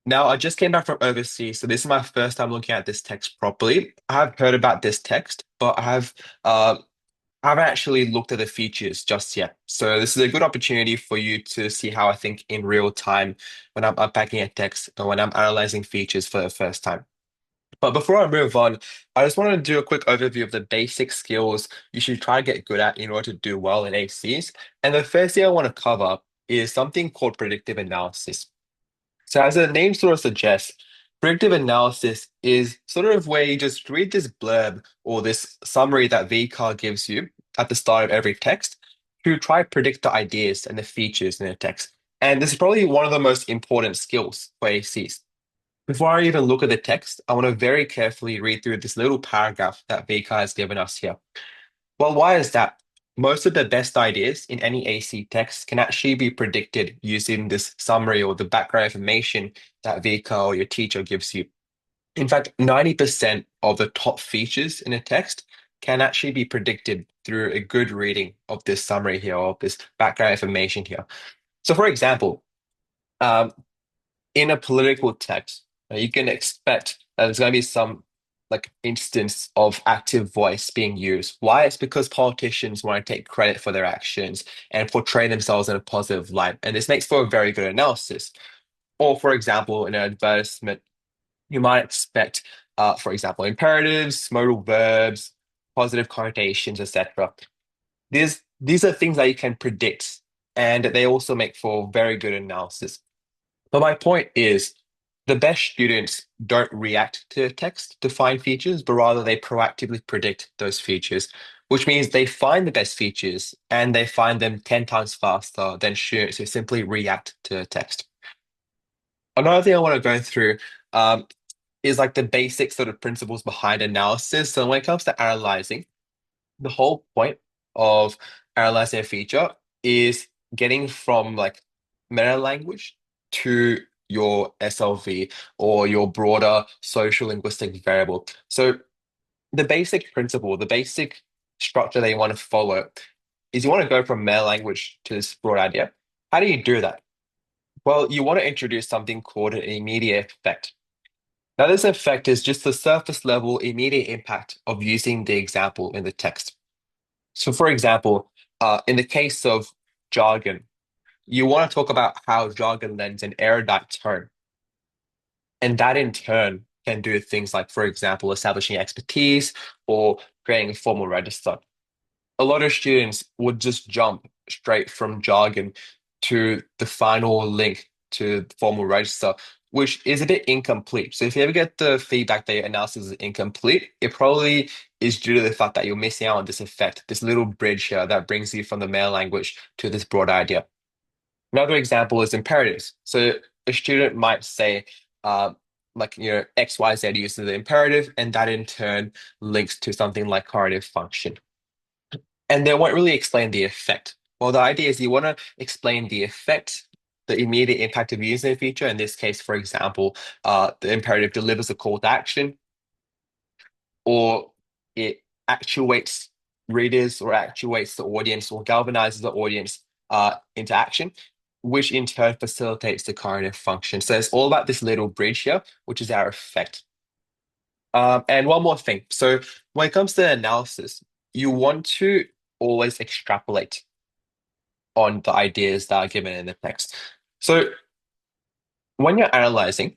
Now, I just came back from overseas, so this is my first time looking at this text properly. I have heard about this text, but uh, I haven't actually looked at the features just yet. So this is a good opportunity for you to see how I think in real time when I'm unpacking a text or when I'm analyzing features for the first time. But before I move on, I just want to do a quick overview of the basic skills you should try to get good at in order to do well in ACs. And the first thing I want to cover is something called predictive analysis. So as the name sort of suggests, predictive analysis is sort of where you just read this blurb or this summary that VCAR gives you at the start of every text to try to predict the ideas and the features in a text. And this is probably one of the most important skills for ACs. Before I even look at the text, I want to very carefully read through this little paragraph that VCAR has given us here. Well, why is that? Most of the best ideas in any AC text can actually be predicted using this summary or the background information that Vika or your teacher gives you. In fact, 90% of the top features in a text can actually be predicted through a good reading of this summary here or this background information here. So, for example, um, in a political text, you can expect that there's going to be some like instance of active voice being used. Why? It's because politicians want to take credit for their actions and portray themselves in a positive light. And this makes for a very good analysis. Or, for example, in an advertisement, you might expect, for example, imperatives, modal verbs, positive connotations, etc. These are things that you can predict, and they also make for very good analysis. But my point is, the best students don't react to text to find features, but rather they proactively predict those features, which means they find the best features and they find them 10 times faster than students who simply react to text. Another thing I want to go through is like the basic sort of principles behind analysis. So when it comes to analyzing, the whole point of analyzing a feature is getting from like meta language to your SLV or your broader social linguistic variable. So the basic principle, the basic structure that you want to follow is you want to go from meta language to this broad idea. How do you do that? Well, you want to introduce something called an immediate effect. Now, this effect is just the surface level immediate impact of using the example in the text. So, for example, in the case of jargon, you want to talk about how jargon lends an erudite tone. And that in turn can do things like, for example, establishing expertise or creating a formal register. A lot of students would just jump straight from jargon to the final link to the formal register, which is a bit incomplete. So if you ever get the feedback that your analysis is incomplete, it probably is due to the fact that you're missing out on this effect, this little bridge here that brings you from the male language to this broad idea. Another example is imperatives. So a student might say, uh, XYZ uses the imperative, and that in turn links to something like cognitive function. And they won't really explain the effect. Well, the idea is you want to explain the effect, the immediate impact of using a feature. In this case, for example, the imperative delivers a call to action, or it actuates readers or actuates the audience or galvanizes the audience into action, which in turn facilitates the cognitive function. So it's all about this little bridge here, which is our effect. And one more thing. So when it comes to analysis, you want to always extrapolate on the ideas that are given in the text. So when you're analyzing,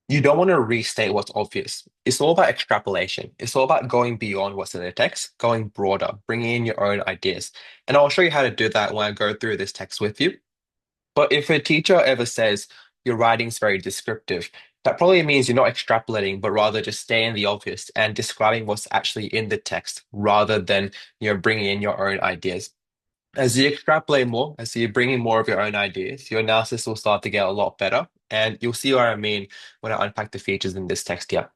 you don't want to restate what's obvious. It's all about extrapolation. It's all about going beyond what's in the text, going broader, bringing in your own ideas. And I'll show you how to do that when I go through this text with you. But if a teacher ever says your writing's very descriptive, that probably means you're not extrapolating, but rather just staying the obvious and describing what's actually in the text rather than, bringing in your own ideas. As you extrapolate more, as you bring in more of your own ideas, your analysis will start to get a lot better. And you'll see what I mean when I unpack the features in this text here.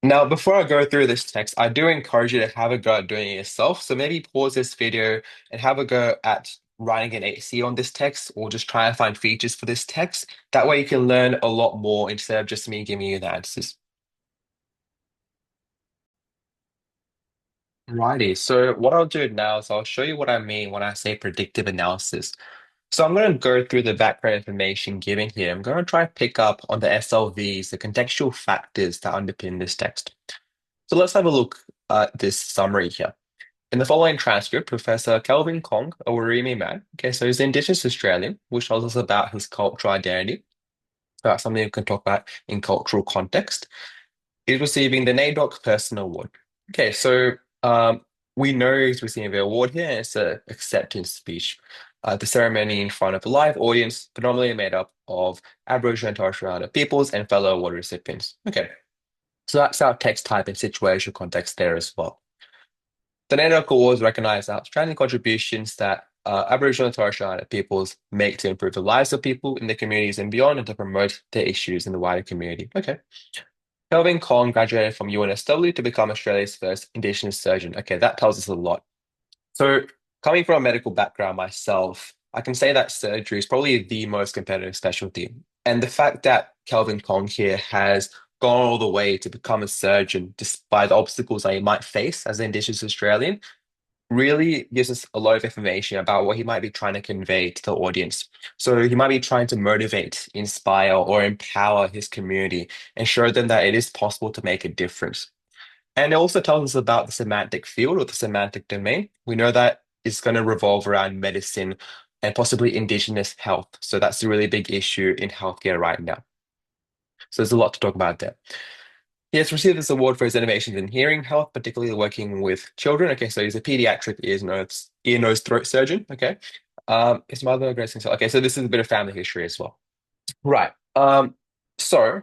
Now, before I go through this text, I do encourage you to have a go at doing it yourself. So maybe pause this video and have a go at writing an 8C on this text or just try and find features for this text. That way you can learn a lot more instead of just me giving you the answers. Righty, so what I'll do now is I'll show you what I mean when I say predictive analysis. So I'm going to go through the background information given here. I'm going to try to pick up on the SLVs, the contextual factors that underpin this text. So let's have a look at this summary here. In the following transcript, Professor Kelvin Kong, a Warimi man, okay, so he's Indigenous Australian, which tells us about his cultural identity. That's something we can talk about in cultural context. He's receiving the NAIDOC Person Award. Okay, so we know he's receiving the award here, and it's an acceptance speech. The ceremony in front of a live audience, predominantly made up of Aboriginal and Torres Strait Islander peoples and fellow award recipients. Okay, so that's our text type and situation context there as well. The NAIDOC Awards recognize outstanding contributions that Aboriginal and Torres Strait Islander peoples make to improve the lives of people in their communities and beyond, and to promote their issues in the wider community. Okay. Kelvin Kong graduated from UNSW to become Australia's first Indigenous surgeon. Okay, that tells us a lot. So, coming from a medical background myself, I can say that surgery is probably the most competitive specialty. And the fact that Kelvin Kong here has gone all the way to become a surgeon, despite the obstacles that he might face as an Indigenous Australian, really gives us a lot of information about what he might be trying to convey to the audience. So he might be trying to motivate, inspire, or empower his community and show them that it is possible to make a difference. And it also tells us about the semantic field or the semantic domain. We know that it's going to revolve around medicine and possibly Indigenous health. So that's a really big issue in healthcare right now. So there's a lot to talk about there. He has received this award for his innovations in hearing health, particularly working with children. Okay, so he's a pediatric ear, nose, throat surgeon. Okay. His mother, Grace, okay, so this is a bit of family history as well. Right. So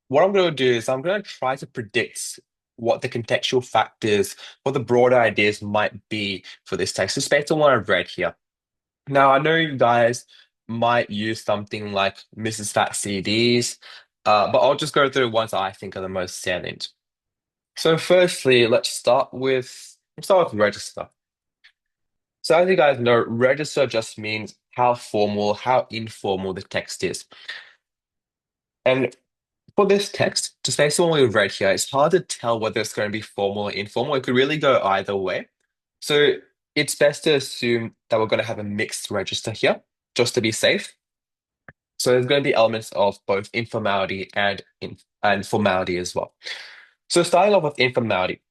what I'm going to do is I'm going to try to predict what the contextual factors, what the broader ideas might be for this text, just based on what I've read here. Now, I know you guys might use something like Mrs. Fat CDs, but I'll just go through the ones I think are the most salient. So firstly, let's start with register. So as you guys know, register just means how formal, how informal the text is. And for this text, just based on what we've read here, it's hard to tell whether it's going to be formal or informal. It could really go either way. So it's best to assume that we're going to have a mixed register here, just to be safe. So there's going to be elements of both informality and formality as well. So starting off with informality,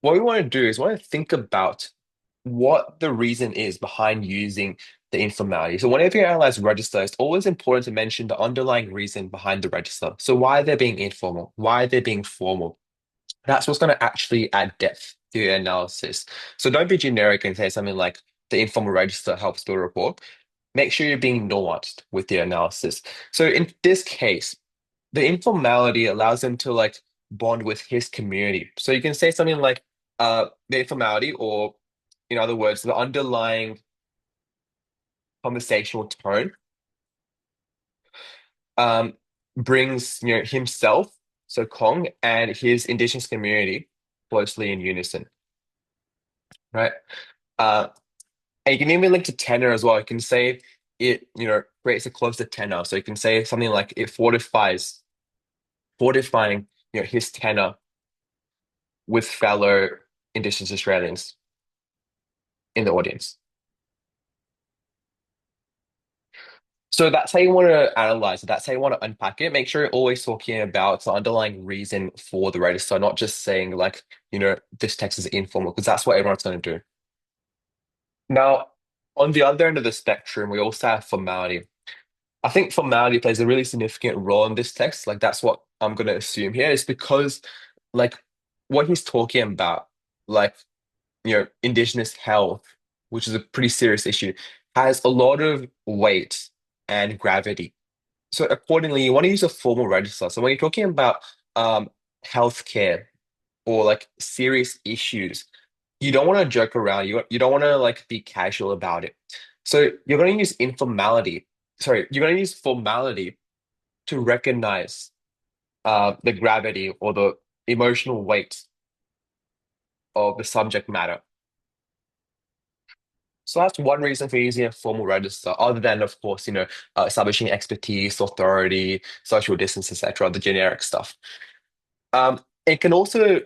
what we want to do is we want to think about what the reason is behind using the informality. So whenever you analyze register, it's always important to mention the underlying reason behind the register. So why they're being informal, why they're being formal. That's what's going to actually add depth to your analysis. So don't be generic and say something like the informal register helps build rapport. Make sure you're being nuanced with your analysis. So in this case, the informality allows them to like bond with his community. So you can say something like the informality, or in other words, the underlying conversational tone um, brings himself, so Kong, and his indigenous community closely in unison, right? Uh, and you can even link to tenor as well. You can say it, creates a closer tenor. So you can say something like it fortifying, his tenor with fellow Indigenous Australians in the audience. So that's how you want to analyze it. That's how you want to unpack it. Make sure you're always talking about the underlying reason for the register, not just saying like, this text is informal, because that's what everyone's going to do. Now, on the other end of the spectrum, we also have formality. I think formality plays a really significant role in this text. Like that's what I'm going to assume here is because like what he's talking about, like, Indigenous health, which is a pretty serious issue, has a lot of weight and gravity. So accordingly, you want to use a formal register. So when you're talking about um, healthcare or like serious issues, you don't want to joke around. You don't want to like be casual about it. So you're going to use informality. Sorry, you're going to use formality to recognize the gravity or the emotional weight of the subject matter. So that's one reason for using a formal register, other than, of course, establishing expertise, authority, social distance, etc., the generic stuff. It can also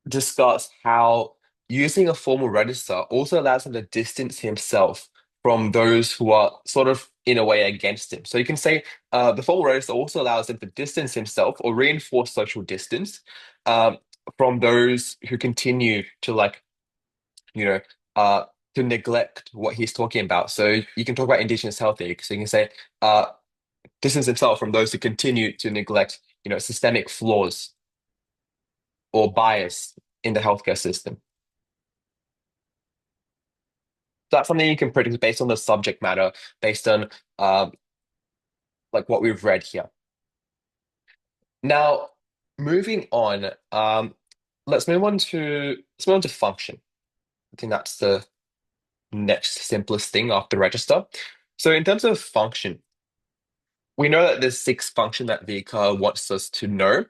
discuss how using a formal register also allows him to distance himself from those who are sort of in a way against him. So you can say the formal register also allows him to distance himself or reinforce social distance um, from those who continue to you know, uh, to neglect what he's talking about. So you can talk about Indigenous health here. So you can say distance himself from those who continue to neglect, systemic flaws or bias in the healthcare system. That's something you can predict based on the subject matter, based on um, like what we've read here. Now, moving on, let's move on to function. I think that's the next simplest thing after register. So in terms of function, we know that there's six function that VCA wants us to know.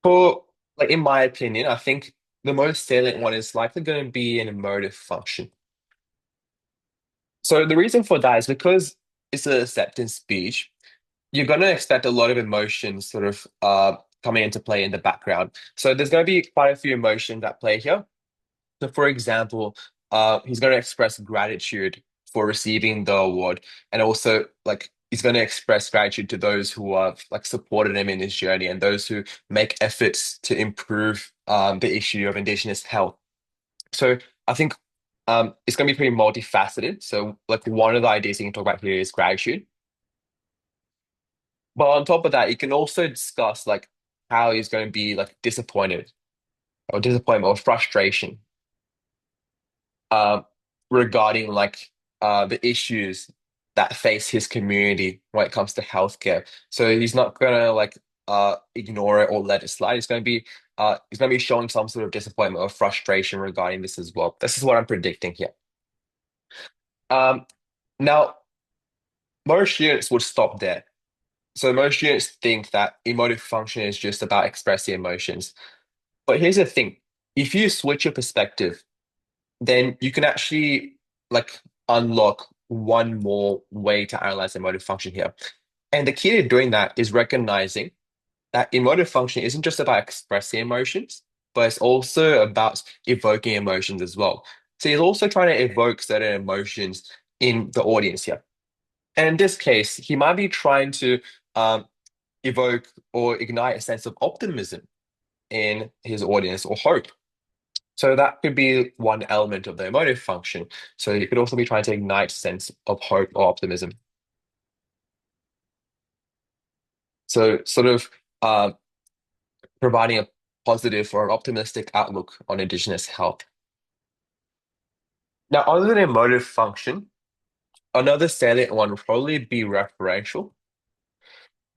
For like in my opinion, I think the most salient one is likely going to be an emotive function. So the reason for that is because it's an acceptance speech, you're going to expect a lot of emotions sort of coming into play in the background. So there's going to be quite a few emotions at play here. So for example, he's going to express gratitude for receiving the award, and also like he's going to express gratitude to those who have like supported him in his journey and those who make efforts to improve the issue of Indigenous health. So I think it's going to be pretty multifaceted. So like one of the ideas you can talk about here is gratitude. But on top of that, you can also discuss like how he's going to be like disappointment or frustration um, regarding like the issues that face his community when it comes to healthcare. So he's not gonna like ignore it or let it slide. He's gonna be showing some sort of disappointment or frustration regarding this as well. This is what I'm predicting here. Um, Now most students would stop there. So most students think that emotive function is just about expressing emotions. But here's the thing. If you switch your perspective, then you can actually like unlock one more way to analyze emotive function here. And the key to doing that is recognizing that emotive function isn't just about expressing emotions, but it's also about evoking emotions as well. So he's also trying to evoke certain emotions in the audience here. And in this case, he might be trying to um, evoke or ignite a sense of optimism in his audience or hope. So that could be one element of the emotive function. So you could also be trying to ignite a sense of hope or optimism. So sort of providing a positive or an optimistic outlook on Indigenous health. Now, other than emotive function, another salient one would probably be referential.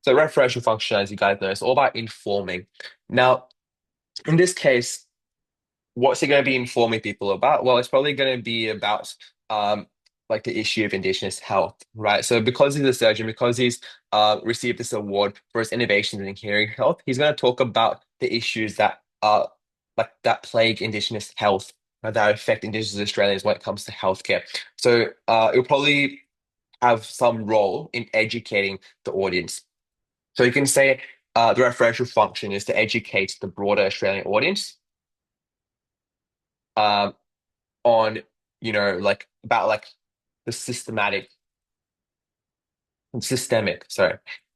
So referential function, as you guys know, is all about informing. Now, in this case, what's he going to be informing people about? Well, it's probably going to be about like the issue of Indigenous health, right? So because he's a surgeon, because he's received this award for his innovations in hearing health, he's going to talk about the issues that that plague Indigenous health, that affect Indigenous Australians when it comes to healthcare. So it'll probably have some role in educating the audience. So you can say the referential function is to educate the broader Australian audience um, on, like about like the sorry,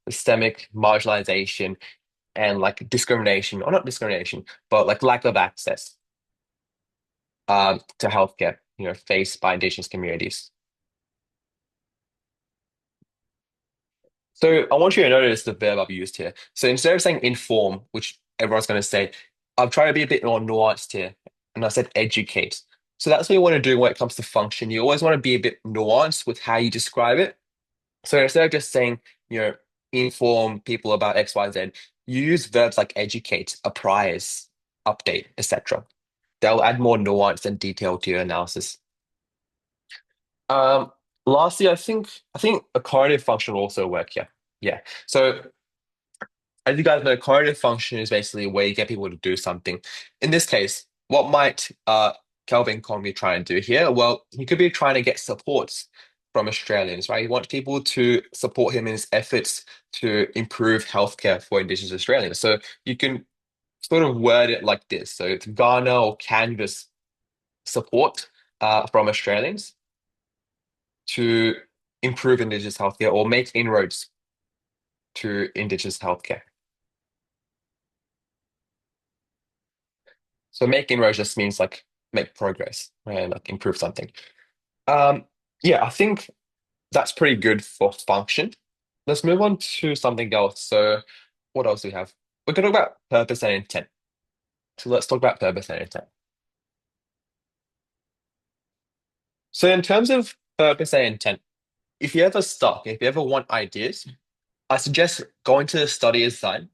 systemic marginalization and like discrimination, or not discrimination, but like lack of access to healthcare, faced by Indigenous communities. So I want you to notice the verb I've used here. So instead of saying inform, which everyone's going to say, I've tried to be a bit more nuanced here, and I said educate. So that's what you want to do when it comes to function. You always want to be a bit nuanced with how you describe it. So instead of just saying, you know, inform people about X, Y, Z, you use verbs like educate, apprise, update, etc. They'll add more nuance and detail to your analysis. Um, Lastly, I think a cognitive function will also work here. Yeah. So as you guys know, cognitive function is basically a way you get people to do something. In this case, what might Kelvin Kong be trying to do here? Well, he could be trying to get supports from Australians, right? He wants people to support him in his efforts to improve healthcare for Indigenous Australians. So you can sort of word it like this. So it's garner or canvas support from Australians to improve Indigenous healthcare or make inroads to Indigenous healthcare. So make inroads just means like make progress and like improve something. Um, yeah, I think that's pretty good for function. Let's move on to something else. So what else do we have? We're going to talk about purpose and intent. So let's talk about purpose and intent. So in terms of purpose and intent, if you're ever stuck, if you ever want ideas, I suggest going to the study design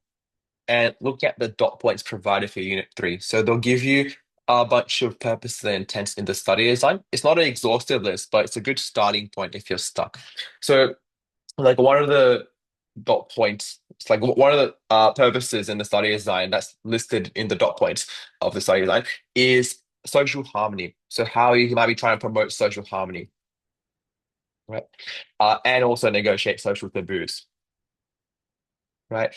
and look at the dot points provided for Unit 3. So they'll give you a bunch of purposes and intents in the study design. It's not an exhaustive list, but it's a good starting point if you're stuck. So, like one of the dot points, it's like one of the purposes in the study design that's listed in the dot points of the study design is social harmony. So how you might be trying to promote social harmony, right? And also negotiate social taboos, right?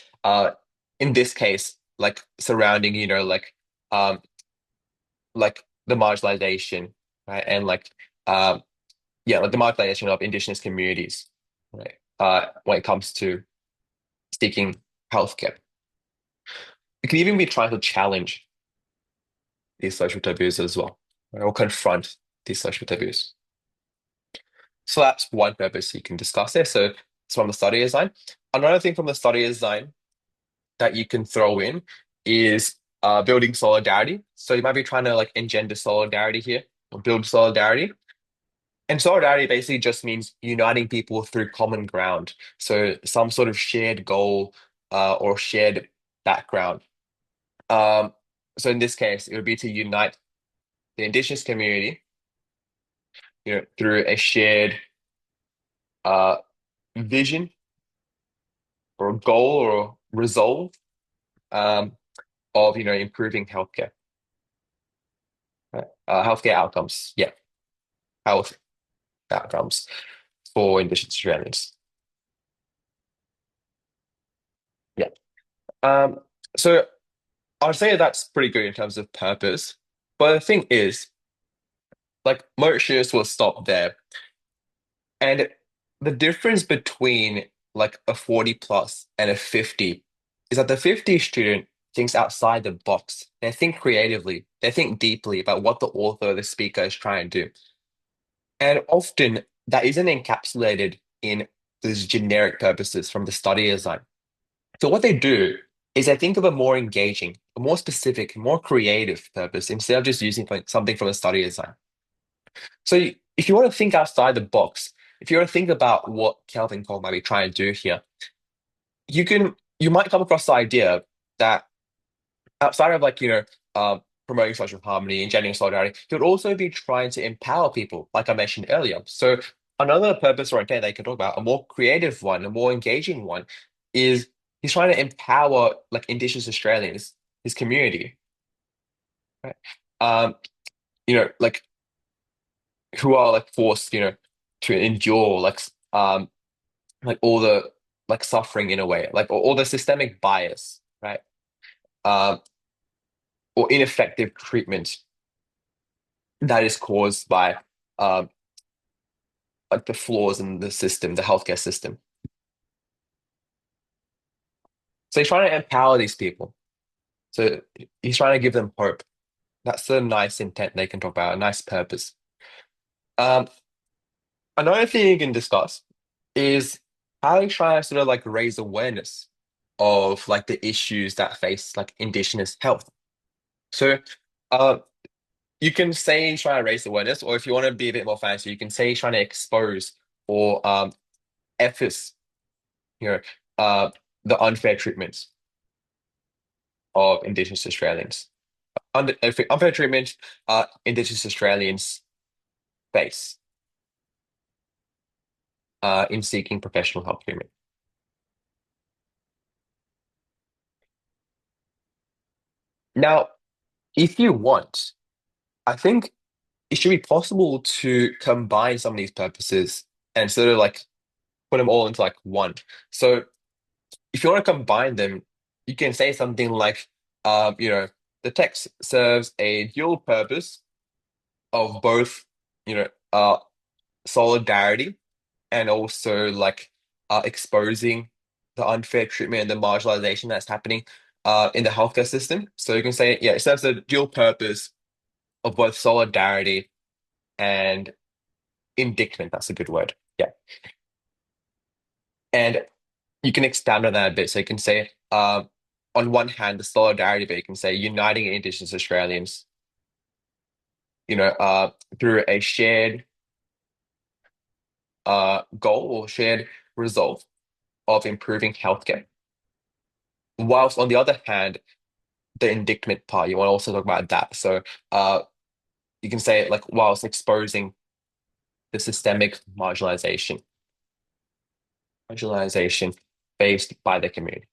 In this case, like surrounding, um, like the marginalization, right? And um, yeah, like the marginalization of Indigenous communities, right? When it comes to seeking healthcare. It can even be trying to challenge these social taboos as well, right? Or confront these social taboos. So that's one purpose you can discuss there. So it's from the study design. Another thing from the study design that you can throw in is building solidarity. So you might be trying to like engender solidarity here or build solidarity. And solidarity basically just means uniting people through common ground. So some sort of shared goal or shared background. Um, so in this case, it would be to unite the Indigenous community, through a shared uh, vision or goal or resolve um, of improving healthcare, right? Healthcare outcomes. Yeah, health outcomes for Indigenous Australians. Yeah. Um, so I'd say that's pretty good in terms of purpose. But the thing is, like most shifts will stop there. And the difference between like a 40 plus and a 50 is that the 50 student thinks outside the box. They think creatively. They think deeply about what the author or the speaker is trying to do. And often that isn't encapsulated in these generic purposes from the study design. So what they do is they think of a more engaging, a more specific, more creative purpose instead of just using something from a study design. So if you want to think outside the box, if you want to think about what Kelvin Cole might be trying to do here, you might come across the idea that outside of promoting social harmony and gender solidarity, he would also be trying to empower people, like I mentioned earlier. So another purpose or intent they can talk about, a more creative one, a more engaging one, is he's trying to empower like Indigenous Australians, his community, right? Um, like who are like forced, to endure like all the like suffering in a way, like all the systemic bias, right? Um, or ineffective treatment that is caused by um, like the flaws in the system, the healthcare system. So he's trying to empower these people. So he's trying to give them hope. That's the nice intent they can talk about, a nice purpose. Um, Another thing you can discuss is how you try to sort of like raise awareness of like the issues that face like Indigenous health. So uh, you can say he's trying to raise awareness, or if you want to be a bit more fancy, you can say he's trying to expose or efforts, you know, uh, the unfair treatments of Indigenous Australians. Unfair treatment Indigenous Australians face in seeking professional health treatment. Now, if you want, I think it should be possible to combine some of these purposes and sort of like put them all into like one. So if you want to combine them, you can say something like you know, the text serves a dual purpose of both, you know, solidarity and also like exposing the unfair treatment and the marginalization that's happening in the healthcare system. So you can say, yeah, it serves a dual purpose of both solidarity and indignant. That's a good word. Yeah. And you can expand on that a bit. So you can say, on one hand, the solidarity bit, you can say uniting Indigenous Australians, through a shared goal or shared result of improving healthcare. Whilst on the other hand, the indictment part, you want to also talk about that. So uh, you can say like whilst exposing the systemic marginalization faced by the community.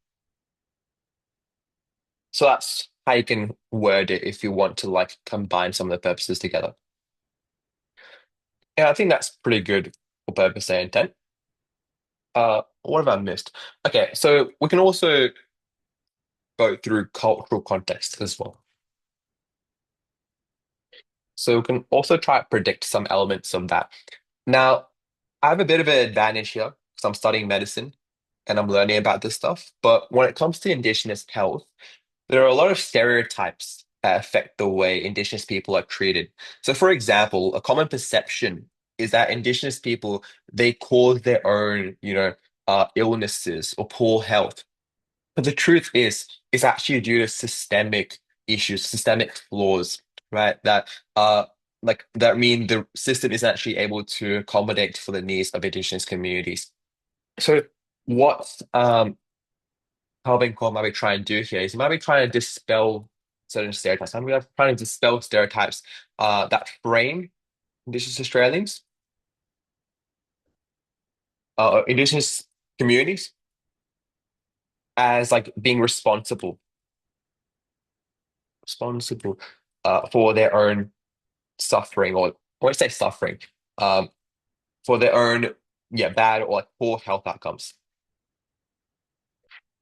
So that's how you can word it if you want to like combine some of the purposes together. And I think that's pretty good for purpose and intent. What have I missed? Okay, so we can also go through cultural context as well. So we can also try to predict some elements of that. Now, I have a bit of an advantage here because I'm studying medicine and I'm learning about this stuff. But when it comes to Indigenous health, there are a lot of stereotypes that affect the way Indigenous people are treated. So, for example, a common perception is that Indigenous people, they cause their own, illnesses or poor health. But the truth is, it's actually due to systemic issues, systemic flaws, right? That mean the system is actually able to accommodate for the needs of Indigenous communities. So what Calvin Cole might be trying to do here is he might be trying to dispel certain stereotypes. I'm trying to dispel stereotypes that frame Indigenous Australians, or Indigenous communities as like being responsible for their own suffering, or when I say suffering, um, for their own bad or like poor health outcomes.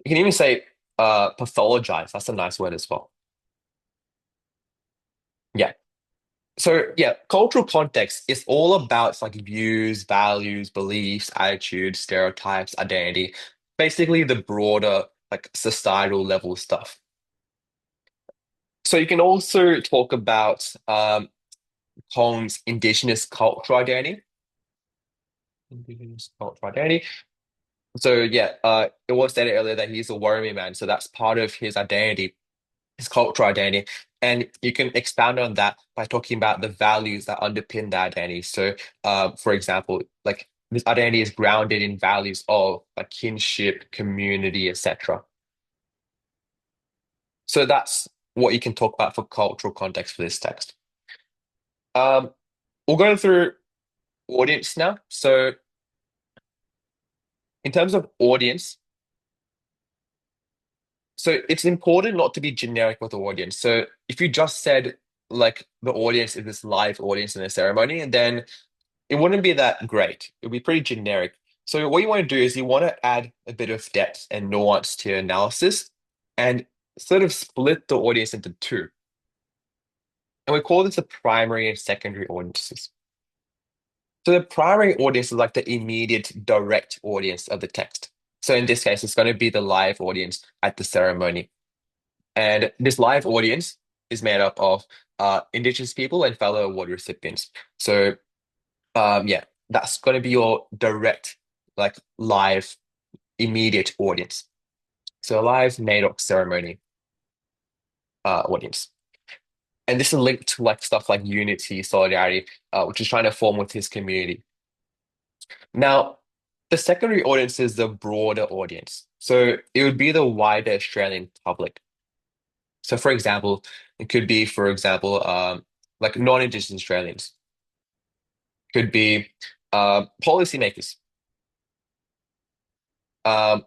You can even say pathologize. That's a nice word as well. Yeah. So yeah, cultural context is all about like views, values, beliefs, attitudes, stereotypes, identity, basically the broader like societal level stuff. So you can also talk about Kong's indigenous cultural identity. Indigenous cultural identity. So yeah, it was stated earlier that he's a Warami man, so that's part of his identity, his cultural identity. And you can expound on that by talking about the values that underpin that identity. So, for example, like this identity is grounded in values of like kinship, community, etc. So that's what you can talk about for cultural context for this text. Um, we'll go through audience now. So, in terms of audience, so it's important not to be generic with the audience. So if you just said like the audience is this live audience in a ceremony, and then it wouldn't be that great. It would be pretty generic. So what you want to do is you want to add a bit of depth and nuance to your analysis and sort of split the audience into two. And we call this the primary and secondary audiences. So the primary audience is like the immediate direct audience of the text. So in this case, it's going to be the live audience at the ceremony. And this live audience is made up of Indigenous people and fellow award recipients. So yeah, that's going to be your direct, like live, immediate audience. So a live NAIDOC ceremony audience. And this is linked to like stuff like unity, solidarity, which is trying to form with his community. Now, the secondary audience is the broader audience. So it would be the wider Australian public. So, for example, it could be, for example, like non-Indigenous Australians, could be policymakers, um,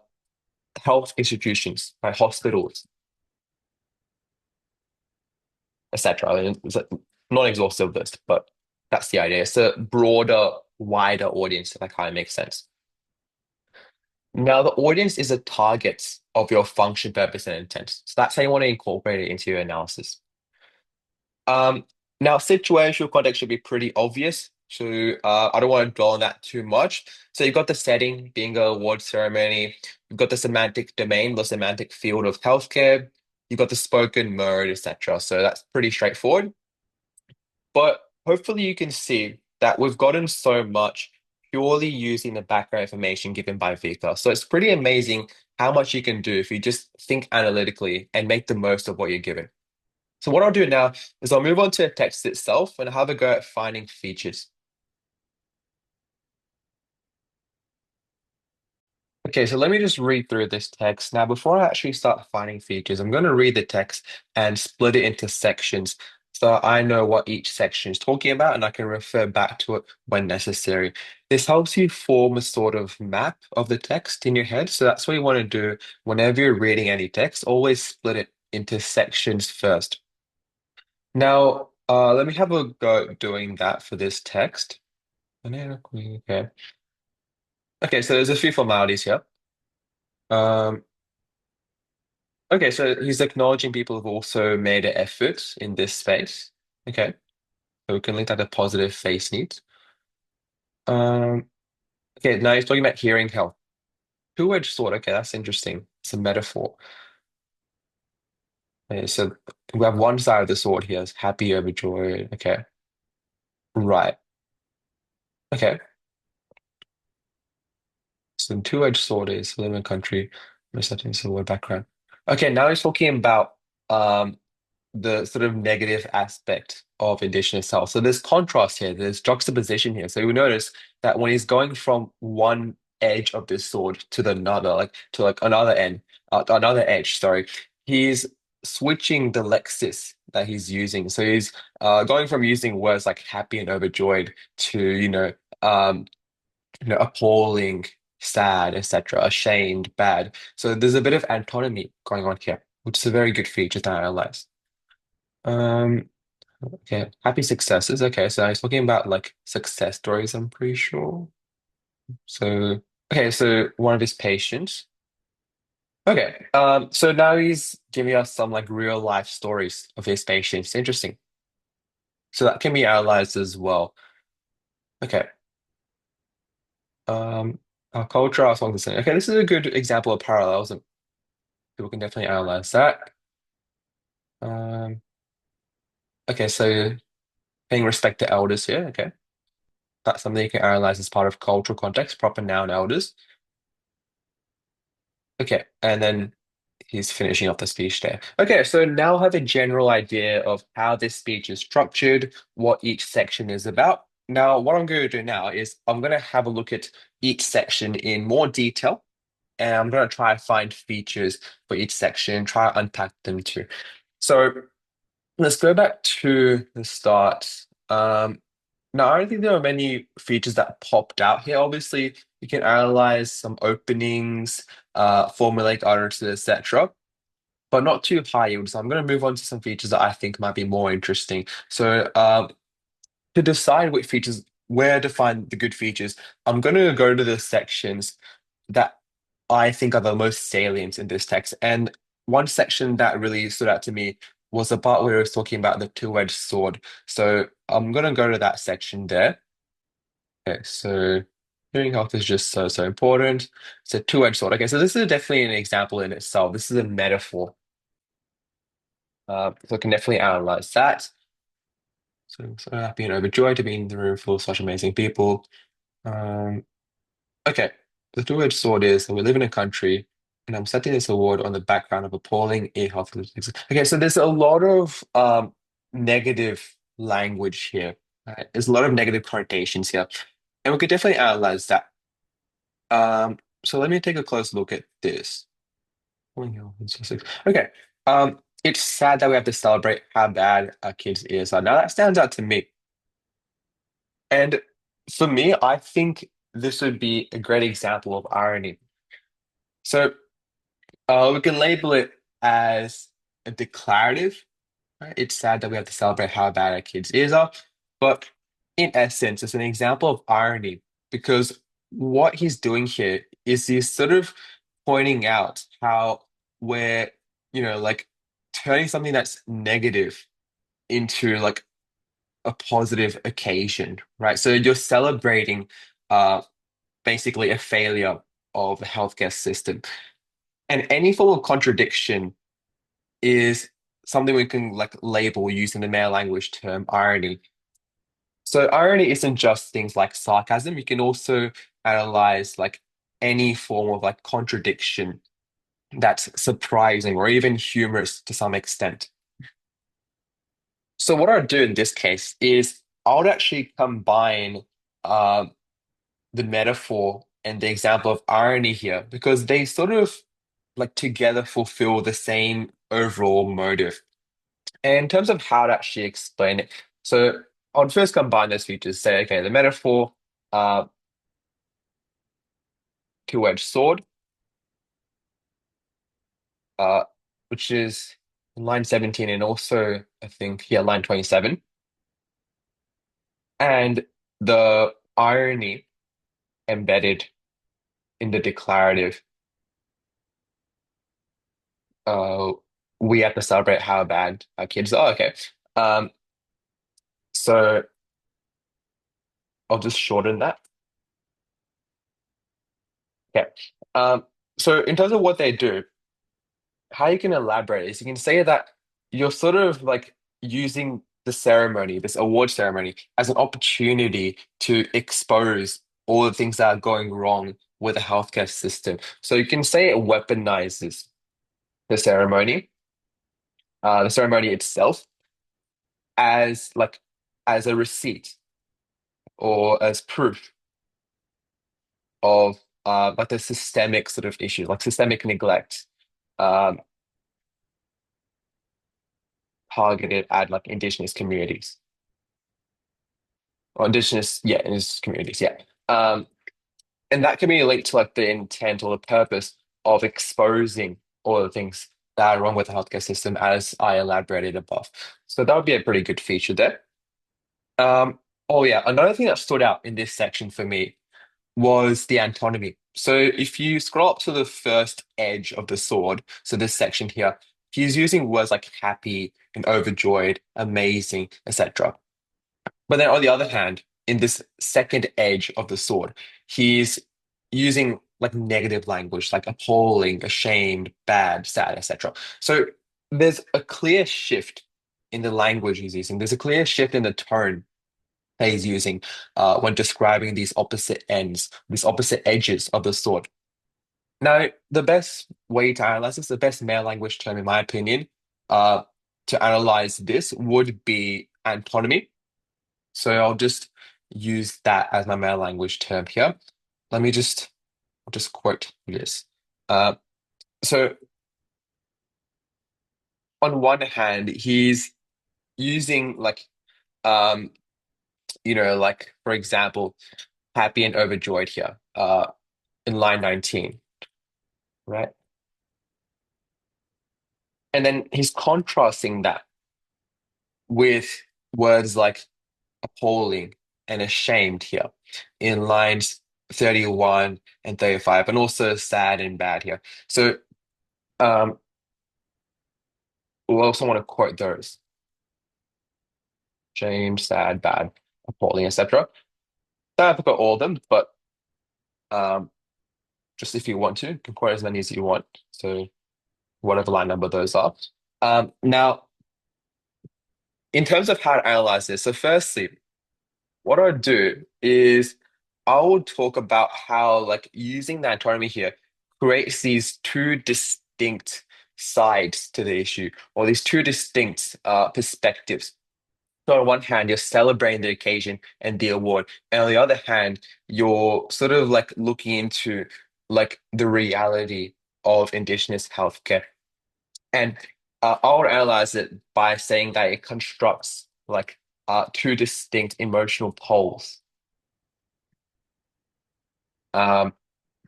health institutions, right, hospitals, etc. I mean, it's a non-exhaustive list, but that's the idea. It's a broader, wider audience, if that kind of makes sense. Now, the audience is a target of your function, purpose, and intent. So that's how you want to incorporate it into your analysis. Um, Now, situational context should be pretty obvious. So I don't want to dwell on that too much. So you've got the setting being a award ceremony. You've got the semantic domain, the semantic field of healthcare. You've got the spoken mode, etc. So that's pretty straightforward. But hopefully you can see that we've gotten so much purely using the background information given by Vika. So it's pretty amazing how much you can do if you just think analytically and make the most of what you're given. So what I'll do now is I'll move on to the text itself and have a go at finding features. Okay, so let me just read through this text. Now, before I actually start finding features, I'm going to read the text and split it into sections so I know what each section is talking about and I can refer back to it when necessary. This helps you form a sort of map of the text in your head. So that's what you want to do whenever you're reading any text, always split it into sections first. Now, let me have a go doing that for this text. Banana queen, okay. Okay, so there's a few formalities here. Um, okay, so he's acknowledging people have also made an effort in this space. Okay, so we can link that to positive face needs. Um, okay, now he's talking about hearing health. Two-edged sword, okay, that's interesting. It's a metaphor. Okay, so we have one side of the sword here is happy, overjoyed. Okay, right. Okay, so two-edged sword is live in a country, resetting civil war background. Okay, now he's talking about um the sort of negative aspect of Indigenous health. So there's contrast here, there's juxtaposition here. So you notice that when he's going from one edge of this sword to the another, like to like another end, another edge, sorry, he's switching the lexis that he's using. So he's going from using words like happy and overjoyed to, appalling, sad, etc., ashamed, bad. So there's a bit of antinomy going on here, which is a very good feature to analyze. Um, okay, happy successes. Okay, so he's talking about like success stories, I'm pretty sure. So, okay, so one of his patients. Okay, so now he's giving us some like real life stories of his patients. Interesting. So that can be analyzed as well. Okay, our culture, our songs, and okay, this is a good example of parallels, and people can definitely analyze that. Um, okay, so paying respect to elders here. Okay, that's something you can analyze as part of cultural context, proper noun elders. Okay, and then he's finishing off the speech there. Okay, so now I have a general idea of how this speech is structured, what each section is about. Now, what I'm going to do now is I'm going to have a look at each section in more detail, and I'm going to try to find features for each section, try to unpack them too. So let's go back to the start. Now, I don't think there are many features that popped out here. Obviously, you can analyze some openings, formulate utterances, etc., but not too high yield. So I'm going to move on to some features that I think might be more interesting. So to decide which features, where to find the good features, I'm going to go to the sections that I think are the most salient in this text. And one section that really stood out to me was the part where it was talking about the two-edged sword. So I'm going to go to that section there. Okay, so hearing health is just so important. It's a two-edged sword. Okay, so this is definitely an example in itself. This is a metaphor. So I can definitely analyze that. So happy and overjoyed to be in the room full of such amazing people. Um, okay, the two-edged sword is that we live in a country, and I'm setting this award on the background of appalling e-health statistics. Okay, so there's a lot of negative language here. Right? There's a lot of negative connotations here, and we could definitely analyze that. So let me take a close look at this. Appalling e-health statistics. Okay, it's sad that we have to celebrate how bad our kids' ears are. Now that stands out to me. And for me, I think this would be a great example of irony. So we can label it as a declarative. Right? It's sad that we have to celebrate how bad our kids' ears are, but in essence, it's an example of irony because what he's doing here is he's sort of pointing out how we're, like turning something that's negative into like a positive occasion, right? So you're celebrating uh basically a failure of the healthcare system. And any form of contradiction is something we can like label using the male language term irony. So irony isn't just things like sarcasm. You can also analyze like any form of like contradiction that's surprising or even humorous to some extent. So what I'd do in this case is I would actually combine uh, the metaphor and the example of irony here because they sort of like together fulfill the same overall motive. And in terms of how to actually explain it, so I'd first combine those features, say, okay, the metaphor, uh, two-edged sword, uh, which is in line 17 and also I think, yeah, line 27. And the irony embedded in the declarative, uh, we have to celebrate how bad our kids are. Okay. Um, so I'll just shorten that. Okay. Um, so in terms of what they do, how you can elaborate is you can say that you're sort of like using the ceremony, this award ceremony, as an opportunity to expose all the things that are going wrong with the healthcare system. So you can say it weaponizes the ceremony itself as like as a receipt or as proof of like the systemic sort of issue, like systemic neglect um, targeted at like indigenous communities or indigenous communities, yeah. Um, and that can be linked to like the intent or the purpose of exposing all the things that are wrong with the healthcare system as I elaborated above. So that would be a pretty good feature there. Oh yeah, another thing that stood out in this section for me was the antonymy. So if you scroll up to the first edge of the sword, so this section here, he's using words like happy and overjoyed, amazing, etc. But then on the other hand, in this second edge of the sword, he's using like negative language, like appalling, ashamed, bad, sad, etc. So there's a clear shift in the language he's using. There's a clear shift in the tone that he's using when describing these opposite ends, these opposite edges of the sword. Now, the best way to analyze this, the best male language term, in my opinion, uh, to analyze this would be antonymy. So I'll just use that as my male language term here. Let me I'll just quote this. Uh, so on one hand, he's using like um, like for example, happy and overjoyed here, in line 19, right? And then he's contrasting that with words like appalling and ashamed here in lines 31 and 35, and also sad and bad here. So um, we also want to quote those shame, sad, bad, appalling, etc. Don't have to quote all of them, but um, just if you want to, you can quote as many as you want. So whatever line number those are. Now, in terms of how to analyze this, so firstly, what I would do is I would talk about how like using the autonomy here creates these two distinct sides to the issue, or these two distinct perspectives. So on one hand, you're celebrating the occasion and the award, and on the other hand, you're sort of like looking into like the reality of Indigenous healthcare. And I would analyze it by saying that it constructs like two distinct emotional poles. Um,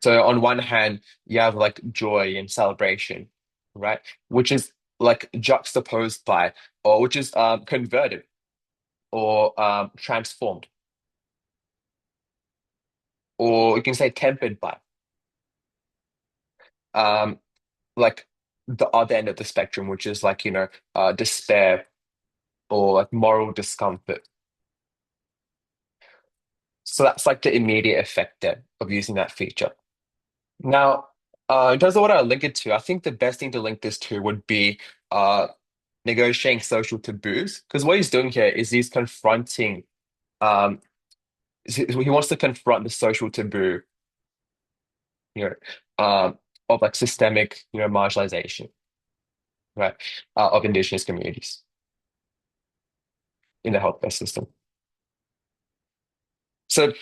so on one hand, you have like joy and celebration, right? Which is like juxtaposed by, or which is converted or transformed, or you can say tempered by um, like the other end of the spectrum, which is like, despair or like moral discomfort. So that's like the immediate effect there of using that feature. Now, in terms of what I link it to, I think the best thing to link this to would be uh, negotiating social taboos. Because what he's doing here is he's confronting, um, he wants to confront the social taboo, you know, of like systemic, marginalization, right, of indigenous communities in the healthcare system. So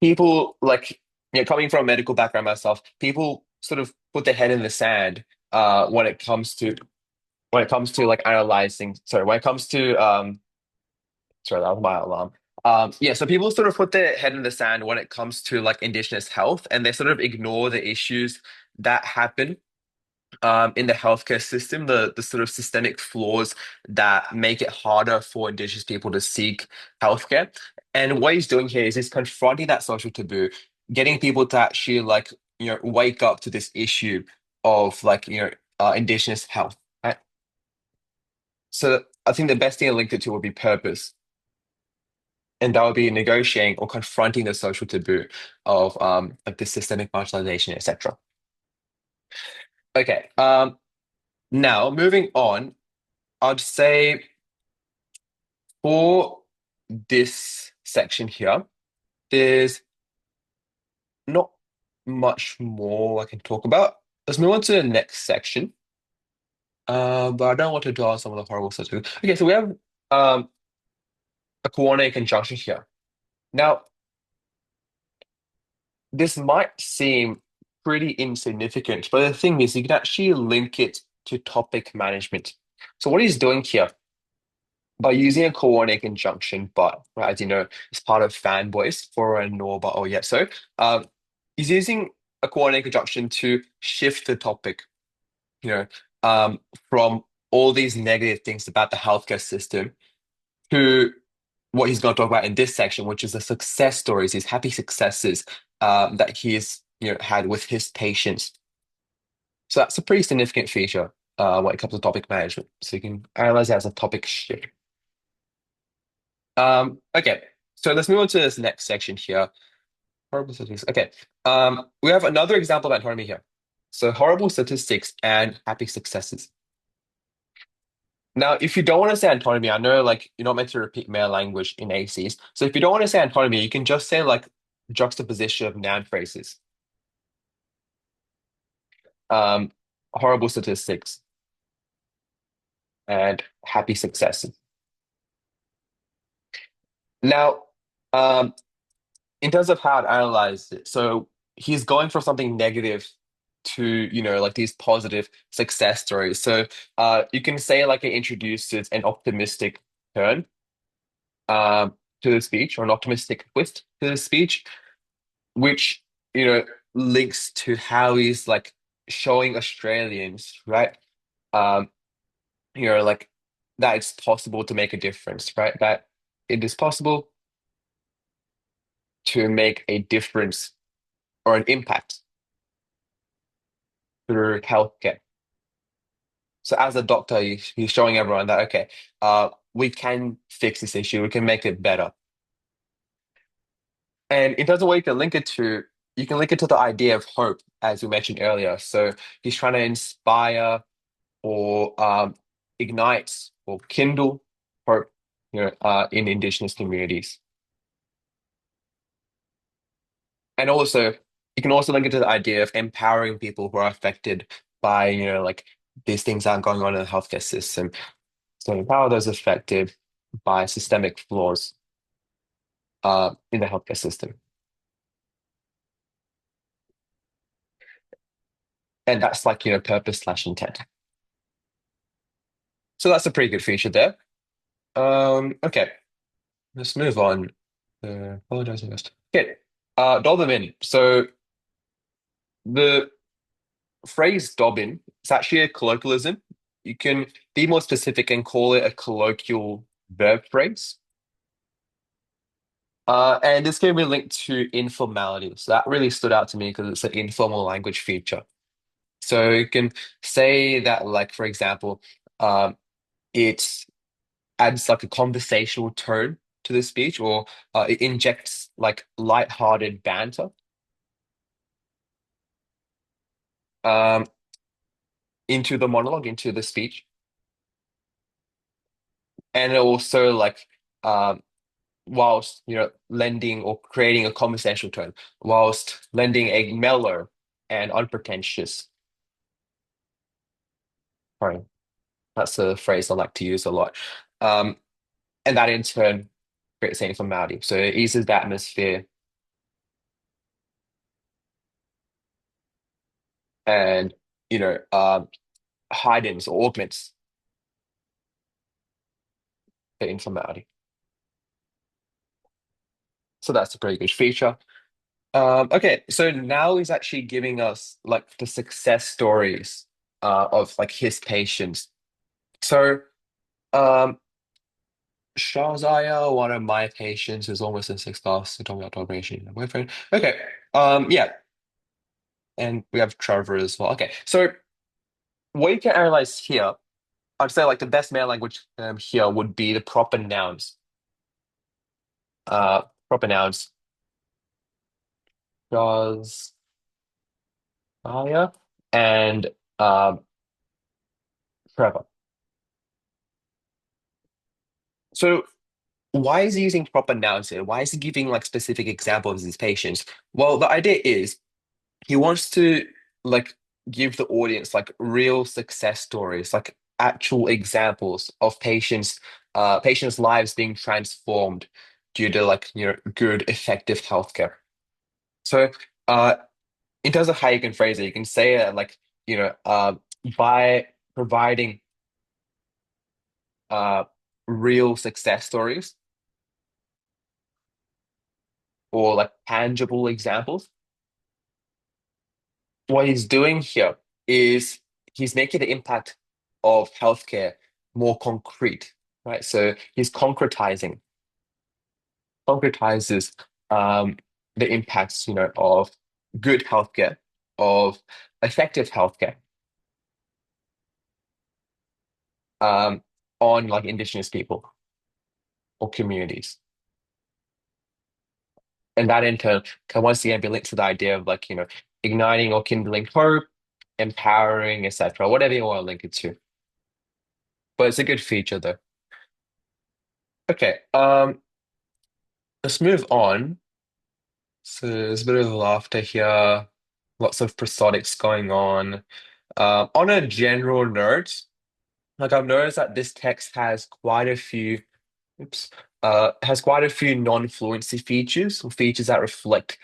people like, coming from a medical background myself, people sort of put their head in the sand when it comes to like analyzing, sorry, when it comes to sorry, that was my alarm. Yeah, so people sort of put their head in the sand when it comes to like indigenous health, and they sort of ignore the issues that happen in the healthcare system, the sort of systemic flaws that make it harder for indigenous people to seek healthcare. And what he's doing here is he's confronting that social taboo, getting people to actually like, wake up to this issue of like, indigenous health. Right? So I think the best thing to link it to would be purpose. And that would be negotiating or confronting the social taboo of like the systemic marginalization, etc. Okay. Now moving on, I'd say for this section here, there's not much more I can talk about. Let's move on to the next section. But I don't want to dwell on some of the horrible stuff. Okay, so we have um a coordinate conjunction here. Now, this might seem pretty insignificant, but the thing is, you can actually link it to topic management. So what he's doing here, by using a coordinate conjunction, but right, as you know, it's part of fanboys for a nor, but oh yeah. So he's using a coordinate conjunction to shift the topic, you know, um, from all these negative things about the healthcare system to what he's going to talk about in this section, which is the success stories, his happy successes that he's had with his patients. So that's a pretty significant feature when it comes to topic management. So you can analyze it as a topic shift. Okay, so let's move on to this next section here. Horrible statistics. Okay, we have another example of anatomy here. So horrible statistics and happy successes. Now, if you don't want to say antonymy, I know like you're not meant to repeat male language in ACs. So if you don't want to say antonymy, you can just say like juxtaposition of noun phrases. Um, horrible statistics and happy successes. Now, um, in terms of how I'd analyze it, so he's going from something negative to, like these positive success stories. So you can say like it introduces an optimistic turn to the speech or an optimistic twist to the speech, which, links to how he's like showing Australians, right? Um, like that it's possible to make a difference, right? That it is possible to make a difference or an impact through healthcare. So as a doctor, he's showing everyone that, okay, we can fix this issue, we can make it better. And in terms of what you can link it to, you can link it to the idea of hope, as we mentioned earlier. So he's trying to inspire or ignite or kindle hope, in Indigenous communities. And also, you can also link it to the idea of empowering people who are affected by, like these things that are going on in the healthcare system. So empower those affected by systemic flaws in the healthcare system. And that's like, purpose slash intent. So that's a pretty good feature there. Okay, let's move on. Apologizing first. Okay, Doberman. So the phrase Dobbin, it's actually a colloquialism. You can be more specific and call it a colloquial verb phrase. And this can be linked to informality. So that really stood out to me because it's an informal language feature. So you can say that, like, for example, it adds like a conversational tone to the speech, or it injects like light-hearted banter um, into the monologue, into the speech, and it also like um, whilst lending or creating a conversational tone, whilst lending a mellow and unpretentious tone. That's a phrase I like to use a lot. Um, and that in turn creates an informality. So it eases the atmosphere and you know heightens or augments the informality. So that's a pretty good feature. Okay, so now he's actually giving us like the success stories of like his patients. So um Shazaya, one of my patients, is almost in sixth class, so told me about operation, my boyfriend. Okay. Yeah, and we have Trevor as well. Okay, so what you can analyze here, I'd say like the best male language here would be the proper nouns. Proper nouns. Shazaya and um Trevor. So why is he using proper nouns here? Why is he giving like specific examples of his patients? Well, the idea is he wants to like give the audience like real success stories, like actual examples of patients' lives being transformed due to like good, effective healthcare. So uh in terms of how you can phrase it, you can say it like, you know, by providing uh real success stories or like tangible examples. What he's doing here is he's making the impact of healthcare more concrete, right? So he's concretizes um, the impacts, of good healthcare, of effective healthcare, um, on like Indigenous people or communities. And that in turn can once again be linked to the idea of like, igniting or kindling hope, empowering, etc., whatever you want to link it to. But it's a good feature though. Okay, let's move on. So there's a bit of laughter here, lots of prosodics going on. On a general note, like I've noticed that this text has quite a few, oops, has quite a few non-fluency features or features that reflect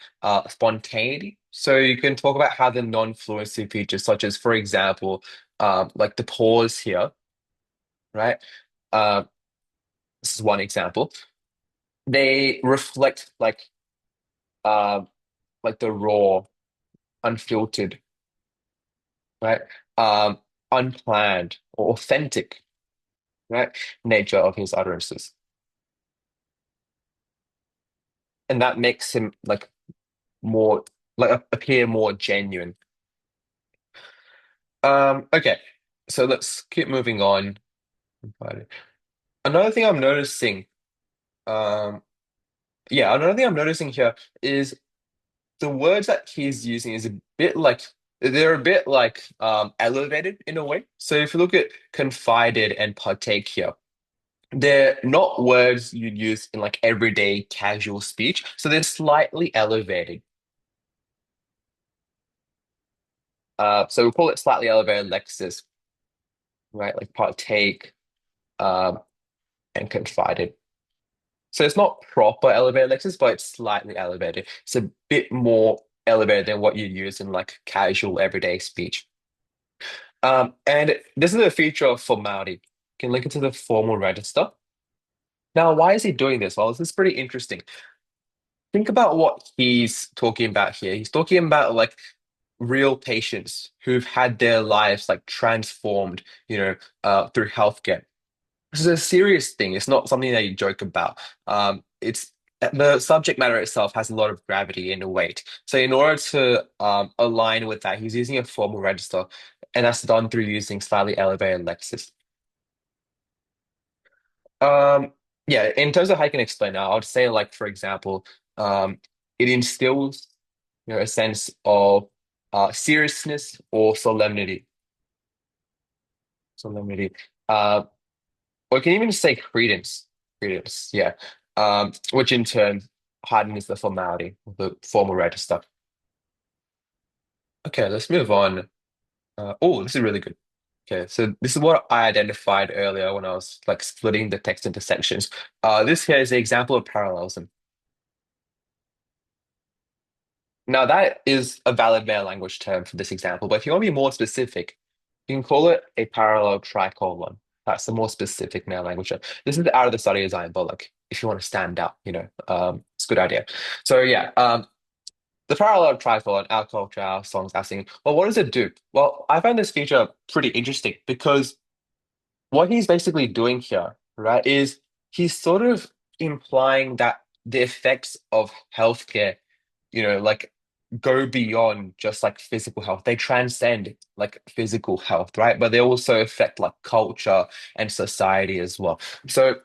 spontaneity. So you can talk about how the non-fluency features, such as, for example, like the pause here, right? Uh, this is one example. They reflect uh, like the raw, unfiltered, right? Um, unplanned or authentic, right? Nature of his utterances. And that makes him like more appear more genuine. Okay. So let's keep moving on. Another thing I'm noticing, um, yeah, another thing I'm noticing here is the words that he's using is a bit like they're a bit like elevated in a way. So if you look at confided and partake here, they're not words you'd use in like everyday casual speech. So they're slightly elevated. So we call it slightly elevated lexis, right? Like partake, um, and confided. So it's not proper elevated lexis, but it's slightly elevated. It's a bit more elevated than what you use in like casual everyday speech. And this is a feature of formality. You can link it to the formal register. Now, why is he doing this? Well, this is pretty interesting. Think about what he's talking about here. He's talking about like real patients who've had their lives like transformed, through healthcare. This is a serious thing. It's not something that you joke about. It's the subject matter itself has a lot of gravity and weight. So in order to align with that, he's using a formal register, and that's done through using slightly elevated lexis. Um, yeah, in terms of how I can explain that, I would say, like, for example, it instills, a sense of seriousness or solemnity. Solemnity. Uh, or you can even say credence. Credence, yeah. Which in turn heightens the formality of the formal register. Okay, let's move on. Oh, this is really good. Okay, so this is what I identified earlier when I was like splitting the text into sections. This here is an example of parallelism. Now that is a valid meta language term for this example, but if you want to be more specific, you can call it a parallel tricolon. That's the more specific meta language term. This is out of the study design, but like if you want to stand out, it's a good idea. So yeah, the parallel tricolon, our culture, our songs, our singing. Well, what does it do? Well, I find this feature pretty interesting because what he's basically doing here, right, is he's sort of implying that the effects of healthcare, like go beyond just like physical health. They transcend like physical health, right? But they also affect like culture and society as well. So,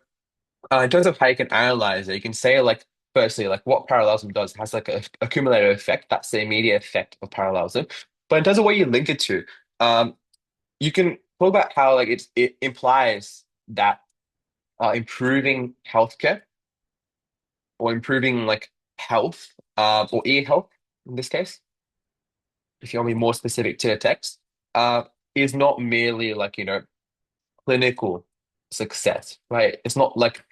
in terms of how you can analyze it, you can say like, firstly, like what parallelism does has like a accumulative effect. That's the immediate effect of parallelism. But in terms of what you link it to, um, you can talk about how like it implies that improving healthcare or improving like health or ear health in this case, if you want to be more specific to the text, is not merely like clinical success, right? It's not like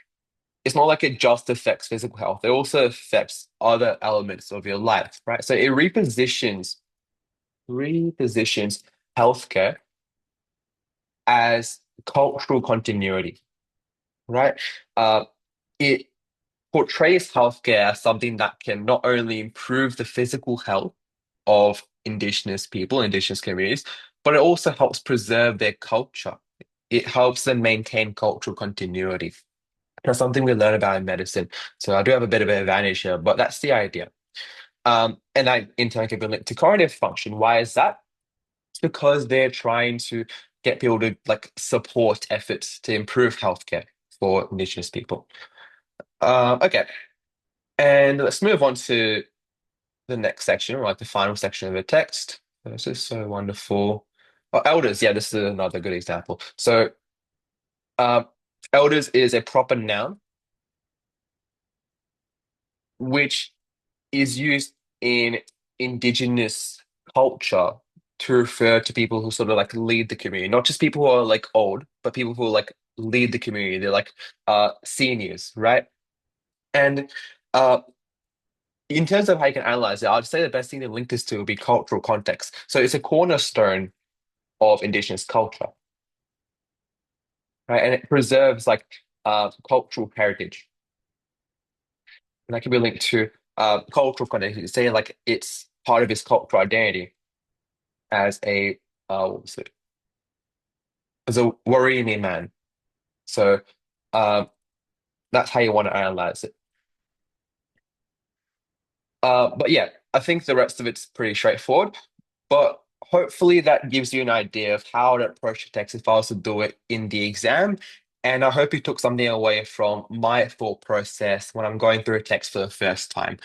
it just affects physical health. It also affects other elements of your life, right? So it repositions healthcare as cultural continuity, right? Uh, it portrays healthcare as something that can not only improve the physical health of Indigenous people, Indigenous communities, but it also helps preserve their culture. It helps them maintain cultural continuity. That's something we learn about in medicine. So I do have a bit of an advantage here, but that's the idea. And that in turn can be linked to cognitive function. Why is that? It's because they're trying to get people to like support efforts to improve healthcare for Indigenous people. Okay, and let's move on to the next section, or like the final section of the text. This is so wonderful. Oh, elders, yeah, this is another good example. So, uh, elders is a proper noun which is used in indigenous culture to refer to people who sort of like lead the community, not just people who are like old, but people who like lead the community. They're like seniors, right? And uh, in terms of how you can analyze it, I'd say the best thing to link this to would be cultural context. So it's a cornerstone of indigenous culture, right? And it preserves like cultural heritage. And that can be linked to cultural context. Say like it's part of his cultural identity as a what was it? As a worrying man. So um, that's how you want to analyze it. But yeah, I think the rest of it's pretty straightforward. But hopefully that gives you an idea of how to approach the text if I was to do it in the exam. And I hope you took something away from my thought process when I'm going through a text for the first time.